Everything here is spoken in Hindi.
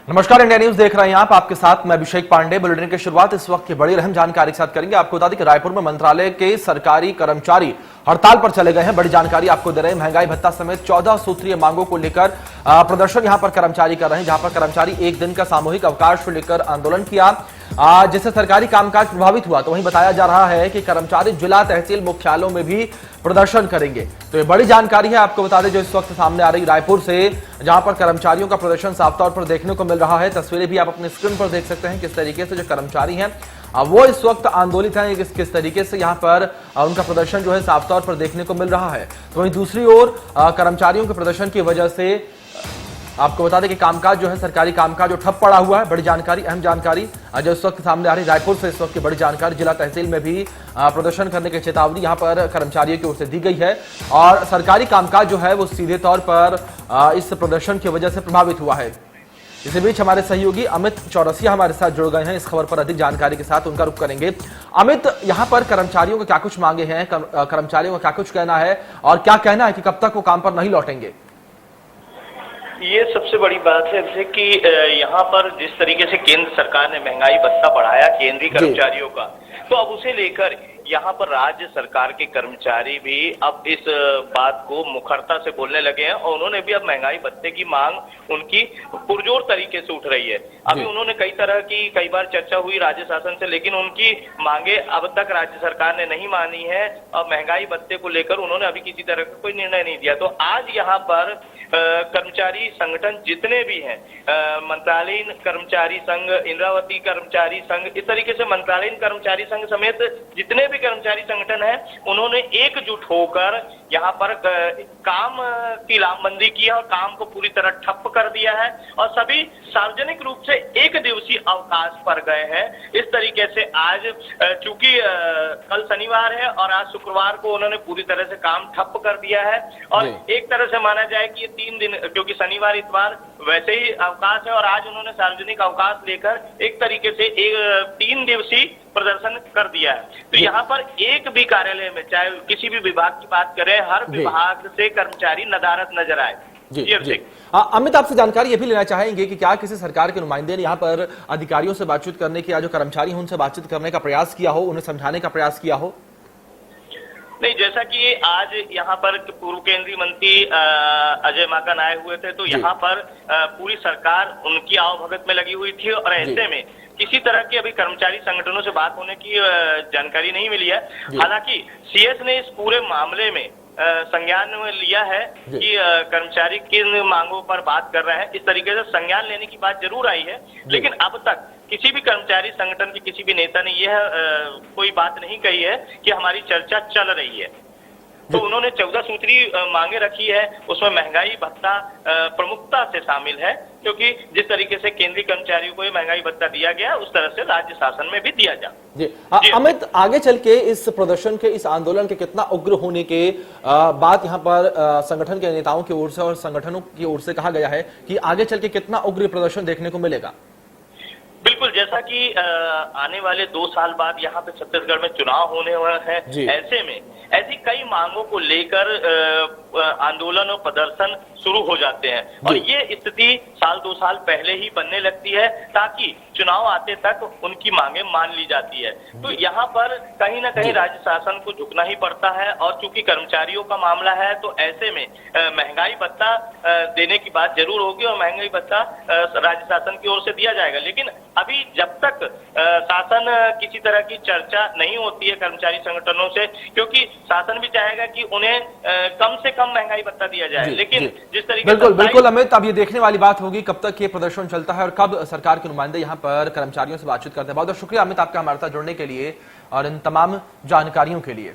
नमस्कार, इंडिया न्यूज देख रहे हैं आप। आपके साथ मैं अभिषेक पांडे। बुलेटिन की शुरुआत इस वक्त की बड़ी अहम जानकारी के साथ करेंगे। आपको बता दें कि रायपुर में मंत्रालय के सरकारी कर्मचारी हड़ताल पर चले गए हैं। बड़ी जानकारी आपको दे रहे हैं। महंगाई भत्ता समेत 14 सूत्रीय मांगों को लेकर प्रदर्शन यहां पर कर्मचारी कर रहे हैं, जहां पर कर्मचारी एक दिन का सामूहिक अवकाश को लेकर आंदोलन किया, जिससे सरकारी कामकाज प्रभावित हुआ। तो वहीं बताया जा रहा है कि कर्मचारी जिला तहसील मुख्यालयों में भी प्रदर्शन करेंगे। तो ये बड़ी जानकारी है, आपको बता दें, जो इस वक्त सामने आ रही रायपुर से, जहां पर कर्मचारियों का प्रदर्शन साफ तौर पर देखने को मिल रहा है। तस्वीरें भी आप अपने स्क्रीन पर देख सकते हैं किस तरीके से जो कर्मचारी हैं वो इस वक्त आंदोलित हैं, किस तरीके से यहां पर उनका प्रदर्शन जो है साफ तौर पर देखने को मिल रहा है। तो वहीं दूसरी ओर कर्मचारियों के प्रदर्शन की वजह से आपको बता दें कि कामकाज जो है, सरकारी कामकाज जो ठप पड़ा हुआ है। बड़ी जानकारी, अहम जानकारी जो इस वक्त सामने आ रही रायपुर से, इस वक्त की बड़ी जानकारी। जिला तहसील में भी प्रदर्शन करने की चेतावनी यहां पर कर्मचारियों की ओर से दी गई है और सरकारी कामकाज जो है वो सीधे तौर पर इस प्रदर्शन की वजह से प्रभावित हुआ है। इसी बीच हमारे सहयोगी अमित चौरसिया हमारे साथ जुड़ गए हैं इस खबर पर अधिक जानकारी के साथ। उनका रुख करेंगे। अमित, यहां पर कर्मचारियों को क्या कुछ मांगे हैं, कर्मचारियों का क्या कुछ कहना है और क्या कहना है कि कब तक वो काम पर नहीं लौटेंगे? ये सबसे बड़ी बात है कि यहाँ पर जिस तरीके से केंद्र सरकार ने महंगाई भत्ता बढ़ाया केंद्रीय कर्मचारियों का, तो अब उसे लेकर यहाँ पर राज्य सरकार के कर्मचारी भी अब इस बात को मुखरता से बोलने लगे हैं और उन्होंने भी अब महंगाई भत्ते की मांग उनकी पुरजोर तरीके से उठ रही है। अभी उन्होंने कई बार चर्चा हुई राज्य शासन से, लेकिन उनकी मांगे अब तक राज्य सरकार ने नहीं मानी है और महंगाई भत्ते को लेकर उन्होंने अभी किसी तरह का कोई निर्णय नहीं दिया। तो आज यहाँ पर कर्मचारी संगठन जितने भी हैं, मंत्रालयीन कर्मचारी संघ, इंद्रावती कर्मचारी संघ, इस तरीके से मंत्रालयीन कर्मचारी संघ समेत जितने भी कर्मचारी संगठन हैं, उन्होंने एकजुट होकर यहाँ पर काम की लामबंदी की है और काम को पूरी तरह ठप कर दिया है और सभी सार्वजनिक रूप से एक दिवसीय अवकाश पर गए हैं। इस तरीके से आज चूंकि कल शनिवार है और आज शुक्रवार को उन्होंने पूरी तरह से काम ठप कर दिया है और एक तरह से माना जाए कि ये 3 दिन, क्योंकि शनिवार इतवार वैसे ही अवकाश है और आज उन्होंने सार्वजनिक अवकाश लेकर एक तरीके से 3 दिवसीय प्रदर्शन कर दिया है। तो यहाँ पर एक भी कार्यालय में, चाहे किसी भी विभाग की बात करें, हर विभाग से कर्मचारी नदारद नजर आए। जी। अमित, आपसे जानकारी ये भी लेना चाहेंगे कि क्या किसी सरकार के नुमाइंदे ने यहाँ पर अधिकारियों से बातचीत करने की, या जो कर्मचारी हैं उनसे बातचीत करने का प्रयास किया हो, उन्हें समझाने का प्रयास किया हो? नहीं, जैसा कि आज यहाँ पर पूर्व केंद्रीय मंत्री अजय माकन आए हुए थे, तो यहाँ पर पूरी सरकार उनकी आवभगत में लगी हुई थी और ऐसे में किसी तरह की अभी कर्मचारी संगठनों से बात होने की जानकारी नहीं मिली है। हालांकि सीएस ने इस पूरे मामले में संज्ञान में लिया है कि कर्मचारी किन मांगों पर बात कर रहे हैं। इस तरीके से संज्ञान लेने की बात जरूर आई है, लेकिन अब तक किसी भी कर्मचारी संगठन के किसी भी नेता ने यह कोई बात नहीं कही है कि हमारी चर्चा चल रही है। तो उन्होंने 14 सूत्री मांगे रखी है, उसमें महंगाई भत्ता प्रमुखता से शामिल है, क्योंकि जिस तरीके से केंद्रीय कर्मचारियों को ये महंगाई भत्ता दिया गया उस तरह से राज्य शासन में भी दिया जाए। जी अमित, आगे चल के इस प्रदर्शन के, इस आंदोलन के कितना उग्र होने के बात यहाँ पर संगठन के नेताओं की ओर से और संगठनों की ओर से कहा गया है कि आगे चल के कितना उग्र प्रदर्शन देखने को मिलेगा? बिल्कुल, जैसा कि आने वाले 2 साल बाद यहाँ पे छत्तीसगढ़ में चुनाव होने वाले हैं, ऐसे में ऐसी कई मांगों को लेकर आंदोलन और प्रदर्शन शुरू हो जाते हैं और ये स्थिति साल 2 साल पहले ही बनने लगती है ताकि चुनाव आते तक उनकी मांगे मान ली जाती है। तो यहाँ पर कहीं ना कहीं राज्य शासन को झुकना ही पड़ता है और चूंकि कर्मचारियों का मामला है, तो ऐसे में महंगाई भत्ता देने की बात जरूर होगी और महंगाई भत्ता राज्य शासन की ओर से दिया जाएगा। लेकिन अभी जब तक शासन किसी तरह की चर्चा नहीं होती है कर्मचारी संगठनों से, क्योंकि शासन भी चाहेगा कि उन्हें कम से कम महंगाई भत्ता दिया जाए, लेकिन जिस तरीके से बिल्कुल अमित, अब ये देखने वाली बात होगी कब तक ये प्रदर्शन चलता है और कब सरकार के नुमाइंदे यहाँ पर कर्मचारियों से बातचीत करते हैं। बहुत बहुत शुक्रिया अमित, आपका हमारे साथ जुड़ने के लिए और इन तमाम जानकारियों के लिए।